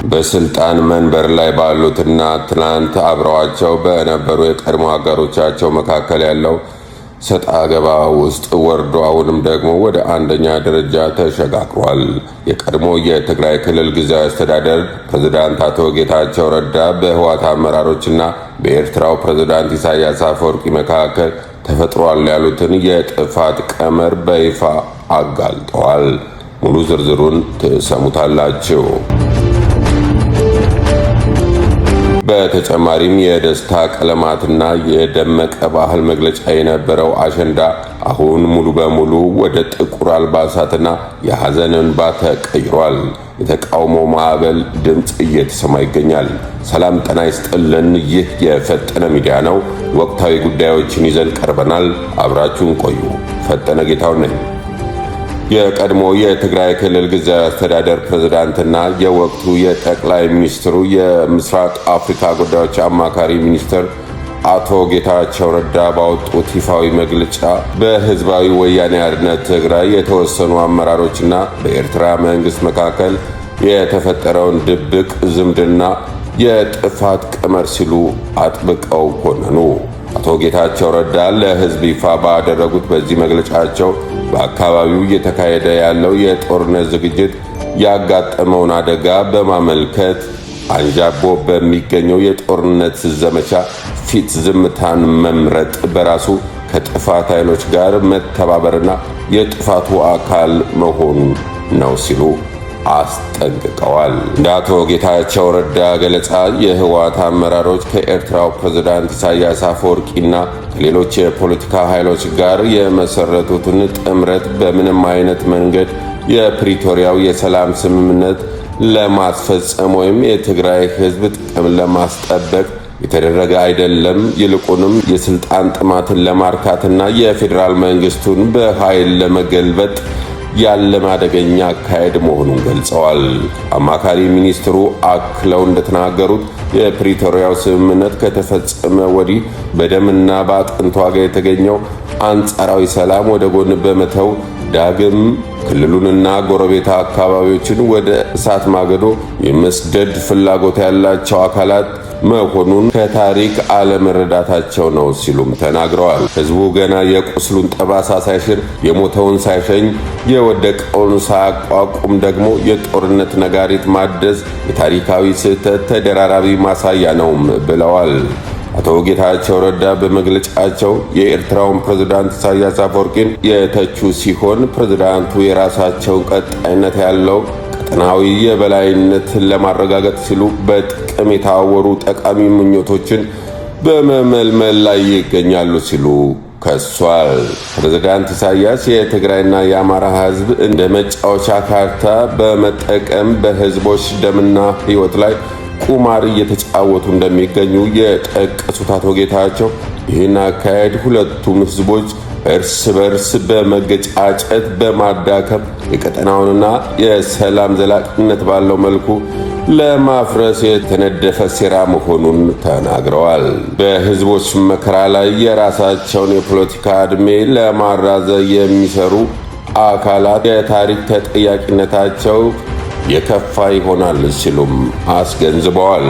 በስልጣን መንበር ላይ ባሉትና ትናንት አብረዋቸው በነበሩ የቀድሞ አጋሮቻቸው መካከል ያለው ሰጣ ገባ ውስጥ ወርዶ አሁንም ደግሞ ወደ አንደኛ ደረጃ ተሸጋግሯል። የቀድሞ የትግራይ ክልል ጊዜያዊ አስተዳደር ፕሬዝዳንት አቶ ጌታቸው ረዳ በህወሓት አመራሮችና በኤርትራው ፕሬዝዳንት ኢሳያስ አፈወርቂ መካከል ተፈጥሯል ያሉትን የጥፋት ቀመር በይፋ አጋልጠዋል። ሙሉ ዝርዝሩን ትሰሙታላችሁ። በተጨማሪም የደስታ ቀለማትና የደመቀ ባህል መግለጫ የነበረው አሸንዳ አሁን ሙሉ በሙሉ ወደ ጥቁር አልባሳትና የሐዘን እንባ ተቀይሯል። የተቃውሞ ማዕበል ድምፅ እየተሰማ ይገኛል። ሰላም ጤና ይስጥልን። ይህ የፈጠነ ሚዲያ ነው። ወቅታዊ ጉዳዮችን ይዘን ቀርበናል። አብራችሁን ቆዩ። ፈጠነ ጌታው ነኝ። የቀድሞ የትግራይ ክልል ጊዜያዊ አስተዳደር ፕሬዝዳንትና የወቅቱ የጠቅላይ ሚኒስትሩ የምስራቅ አፍሪካ ጉዳዮች አማካሪ ሚኒስትር አቶ ጌታቸው ረዳ ባወጡት ይፋዊ መግለጫ በህዝባዊ ወያኔ ሓርነት ትግራይ የተወሰኑ አመራሮችና በኤርትራ መንግስት መካከል የተፈጠረውን ድብቅ ዝምድና የጥፋት ቀመር ሲሉ አጥብቀው ኮነኑ። አቶ ጌታቸው ረዳ ለህዝብ ይፋ ባደረጉት በዚህ መግለጫቸው በአካባቢው እየተካሄደ ያለው የጦርነት ዝግጅት ያጋጠመውን አደጋ በማመልከት አንዣቦ በሚገኘው የጦርነት ዘመቻ ፊት ዝምታን መምረጥ በራሱ ከጥፋት ኃይሎች ጋር መተባበርና የጥፋቱ አካል መሆኑ ነው ሲሉ አስጠንቅቀዋል። እንደ አቶ ጌታቸው ረዳ ገለጻ የህወሓት አመራሮች ከኤርትራው ፕሬዝዳንት ኢሳያስ አፈወርቂና ከሌሎች የፖለቲካ ኃይሎች ጋር የመሰረቱትን ጥምረት በምንም አይነት መንገድ የፕሪቶሪያው የሰላም ስምምነት ለማስፈጸም ወይም የትግራይ ህዝብ ጥቅም ለማስጠበቅ የተደረገ አይደለም። ይልቁንም የስልጣን ጥማትን ለማርካትና የፌዴራል መንግስቱን በኃይል ለመገልበጥ ያለም አደገኛ አካሄድ መሆኑን ገልጸዋል። አማካሪ ሚኒስትሩ አክለው እንደተናገሩት የፕሪቶሪያው ስምምነት ከተፈጸመ ወዲህ በደምና በአጥንት ዋጋ የተገኘው አንጻራዊ ሰላም ወደ ጎን በመተው ዳግም ክልሉንና ጎረቤት አካባቢዎችን ወደ እሳት ማገዶ የመስደድ ፍላጎት ያላቸው አካላት መሆኑን ከታሪክ አለመረዳታቸው ነው ሲሉም ተናግረዋል። ህዝቡ ገና የቁስሉን ጠባሳ ሳይሽር የሞተውን ሳይሸኝ የወደቀውን ሳያቋቁም ደግሞ የጦርነት ነጋሪት ማደስ የታሪካዊ ስህተት ተደራራቢ ማሳያ ነውም ብለዋል። አቶ ጌታቸው ረዳ በመግለጫቸው የኤርትራውን ፕሬዝዳንት ኢሳያስ አፈወርቂን የተቹ ሲሆን ፕሬዝዳንቱ የራሳቸውን ቀጣይነት ያለው ቀጠናዊ የበላይነትን ለማረጋገጥ ሲሉ በጥቅም የታወሩ ጠቃሚ ምኞቶችን በመመልመል ላይ ይገኛሉ ሲሉ ከሷል። ፕሬዝዳንት ኢሳያስ የትግራይና የአማራ ህዝብ እንደ መጫወቻ ካርታ በመጠቀም በህዝቦች ደምና ህይወት ላይ ቁማር እየተጫወቱ እንደሚገኙ የጠቀሱት አቶ ጌታቸው ይህን አካሄድ ሁለቱም ህዝቦች እርስ በርስ በመገጫጨት በማዳከም የቀጠናውንና የሰላም ዘላቂነት ባለው መልኩ ለማፍረስ የተነደፈ ሴራ መሆኑን ተናግረዋል። በህዝቦች መከራ ላይ የራሳቸውን የፖለቲካ ዕድሜ ለማራዘም የሚሰሩ አካላት የታሪክ ተጠያቂነታቸው የከፋ ይሆናል ሲሉም አስገንዝበዋል።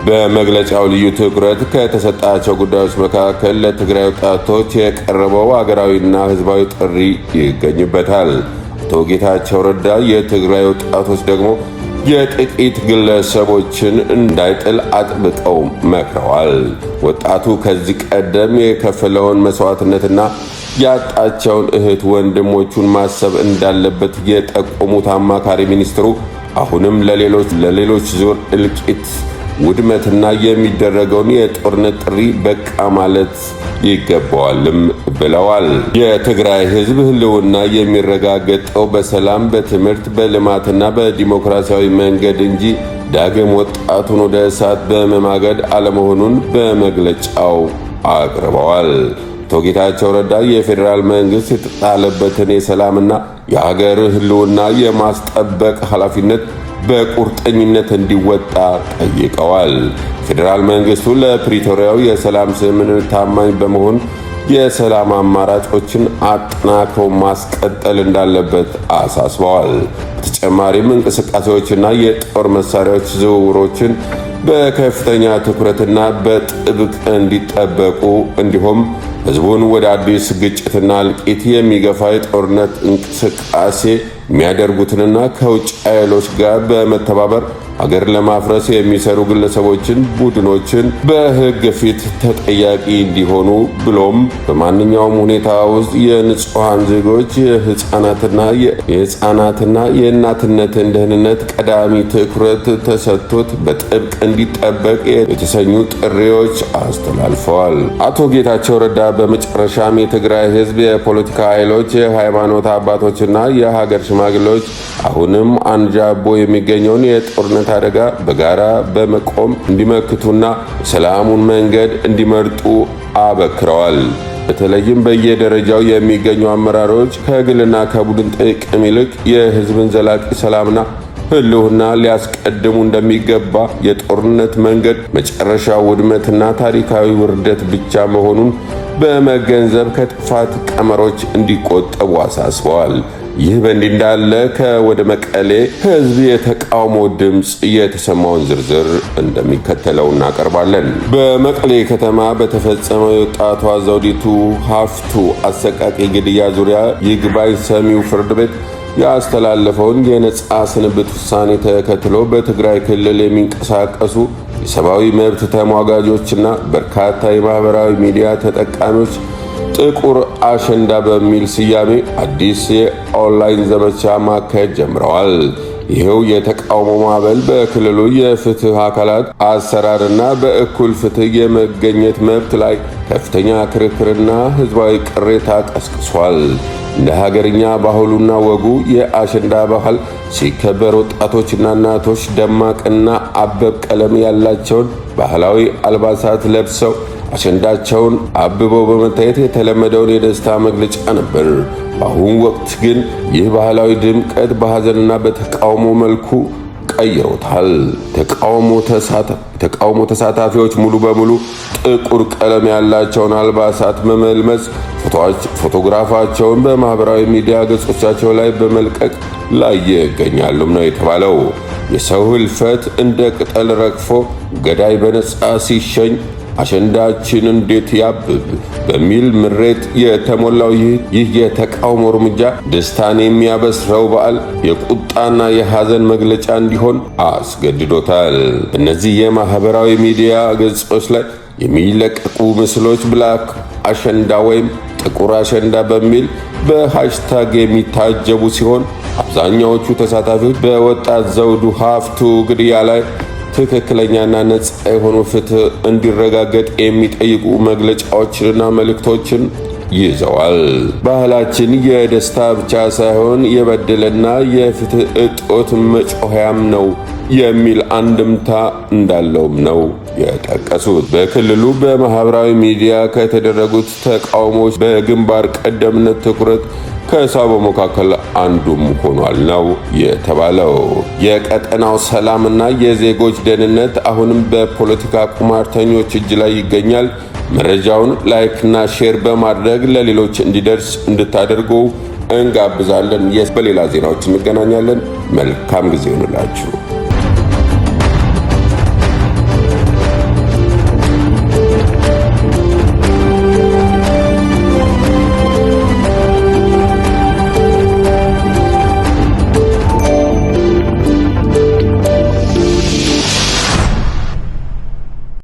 በመግለጫው ልዩ ትኩረት ከተሰጣቸው ጉዳዮች መካከል ለትግራይ ወጣቶች የቀረበው አገራዊና ህዝባዊ ጥሪ ይገኝበታል። አቶ ጌታቸው ረዳ የትግራይ ወጣቶች ደግሞ የጥቂት ግለሰቦችን እንዳይጥል አጥብቀው መክረዋል። ወጣቱ ከዚህ ቀደም የከፈለውን መስዋዕትነትና ያጣቸውን እህት ወንድሞቹን ማሰብ እንዳለበት የጠቆሙት አማካሪ ሚኒስትሩ አሁንም ለሌሎች ዙር እልቂት ውድመትና የሚደረገውን የጦርነት ጥሪ በቃ ማለት ይገባዋልም ብለዋል። የትግራይ ህዝብ ህልውና የሚረጋገጠው በሰላም፣ በትምህርት፣ በልማትና በዲሞክራሲያዊ መንገድ እንጂ ዳግም ወጣቱን ወደ እሳት በመማገድ አለመሆኑን በመግለጫው አቅርበዋል። አቶ ጌታቸው ረዳ የፌዴራል መንግስት የተጣለበትን የሰላምና የሀገር ህልውና የማስጠበቅ ኃላፊነት በቁርጠኝነት እንዲወጣ ጠይቀዋል። ፌዴራል መንግስቱ ለፕሪቶሪያው የሰላም ስምምነት ታማኝ በመሆን የሰላም አማራጮችን አጠናክሮ ማስቀጠል እንዳለበት አሳስበዋል። በተጨማሪም እንቅስቃሴዎችና የጦር መሳሪያዎች ዝውውሮችን በከፍተኛ ትኩረትና በጥብቅ እንዲጠበቁ እንዲሁም ህዝቡን ወደ አዲስ ግጭትና እልቂት የሚገፋ የጦርነት እንቅስቃሴ የሚያደርጉትንና ከውጭ ኃይሎች ጋር በመተባበር ሀገር ለማፍረስ የሚሰሩ ግለሰቦችን፣ ቡድኖችን በህግ ፊት ተጠያቂ እንዲሆኑ ብሎም በማንኛውም ሁኔታ ውስጥ የንጹሐን ዜጎች የህፃናትና የእናትነትን ደህንነት ቀዳሚ ትኩረት ተሰጥቶት በጥብቅ እንዲጠበቅ የተሰኙ ጥሪዎች አስተላልፈዋል። አቶ ጌታቸው ረዳ በመጨረሻም የትግራይ ህዝብ፣ የፖለቲካ ኃይሎች፣ የሃይማኖት አባቶችና የሀገር ሽማግሌዎች አሁንም አንዣቦ የሚገኘውን የጦርነት አደጋ በጋራ በመቆም እንዲመክቱና የሰላሙን መንገድ እንዲመርጡ አበክረዋል። በተለይም በየደረጃው የሚገኙ አመራሮች ከግልና ከቡድን ጥቅም ይልቅ የህዝብን ዘላቂ ሰላምና ህልውና ሊያስቀድሙ እንደሚገባ፣ የጦርነት መንገድ መጨረሻ ውድመትና ታሪካዊ ውርደት ብቻ መሆኑን በመገንዘብ ከጥፋት ቀመሮች እንዲቆጠቡ አሳስበዋል። ይህ በእንዲህ እንዳለ ከወደ መቀሌ ህዝብ የተቃውሞ ድምፅ የተሰማውን ዝርዝር እንደሚከተለው እናቀርባለን። በመቀሌ ከተማ በተፈጸመው የወጣቷ ዘውዲቱ ሀፍቱ አሰቃቂ ግድያ ዙሪያ ይግባኝ ሰሚው ፍርድ ቤት ያስተላለፈውን የነጻ ስንብት ውሳኔ ተከትሎ በትግራይ ክልል የሚንቀሳቀሱ የሰብአዊ መብት ተሟጋጆችና በርካታ የማህበራዊ ሚዲያ ተጠቃሚዎች ጥቁር አሸንዳ በሚል ስያሜ አዲስ የኦንላይን ዘመቻ ማካሄድ ጀምረዋል። ይኸው የተቃውሞ ማዕበል በክልሉ የፍትህ አካላት አሰራርና በእኩል ፍትህ የመገኘት መብት ላይ ከፍተኛ ክርክርና ህዝባዊ ቅሬታ ቀስቅሷል። እንደ ሀገርኛ ባህሉና ወጉ የአሸንዳ ባህል ሲከበር ወጣቶችና እናቶች ደማቅና አበብ ቀለም ያላቸውን ባህላዊ አልባሳት ለብሰው አሸንዳቸውን አብበው በመታየት የተለመደውን የደስታ መግለጫ ነበር። በአሁኑ ወቅት ግን ይህ ባህላዊ ድምቀት በሐዘንና በተቃውሞ መልኩ ቀይሮታል። ተቃውሞ ተሳታፊዎች ሙሉ በሙሉ ጥቁር ቀለም ያላቸውን አልባሳት በመልበስ ፎቶግራፋቸውን በማህበራዊ ሚዲያ ገጾቻቸው ላይ በመልቀቅ ላይ ይገኛሉም ነው የተባለው። የሰው ህልፈት እንደ ቅጠል ረግፎ ገዳይ በነጻ ሲሸኝ አሸንዳችን እንዴት ያብብ በሚል ምሬት የተሞላው ይህ የተቃውሞ እርምጃ ደስታን የሚያበስረው በዓል የቁጣና የሐዘን መግለጫ እንዲሆን አስገድዶታል። እነዚህ የማህበራዊ ሚዲያ ገጾች ላይ የሚለቀቁ ምስሎች ብላክ አሸንዳ ወይም ጥቁር አሸንዳ በሚል በሃሽታግ የሚታጀቡ ሲሆን አብዛኛዎቹ ተሳታፊዎች በወጣት ዘውዱ ሀፍቱ ግድያ ላይ ትክክለኛና ነጻ የሆኑ ፍትህ እንዲረጋገጥ የሚጠይቁ መግለጫዎችንና መልእክቶችን ይዘዋል። ባህላችን የደስታ ብቻ ሳይሆን የበደልና የፍትህ እጦት መጮኸያም ነው የሚል አንድምታ እንዳለውም ነው የጠቀሱት። በክልሉ በማህበራዊ ሚዲያ ከተደረጉት ተቃውሞዎች በግንባር ቀደምነት ትኩረት ከሳበው መካከል አንዱም ሆኗል ነው የተባለው። የቀጠናው ሰላምና የዜጎች ደህንነት አሁንም በፖለቲካ ቁማርተኞች እጅ ላይ ይገኛል። መረጃውን ላይክና ሼር በማድረግ ለሌሎች እንዲደርስ እንድታደርጉ እንጋብዛለን። በሌላ ዜናዎች እንገናኛለን። መልካም ጊዜ ይሁንላችሁ።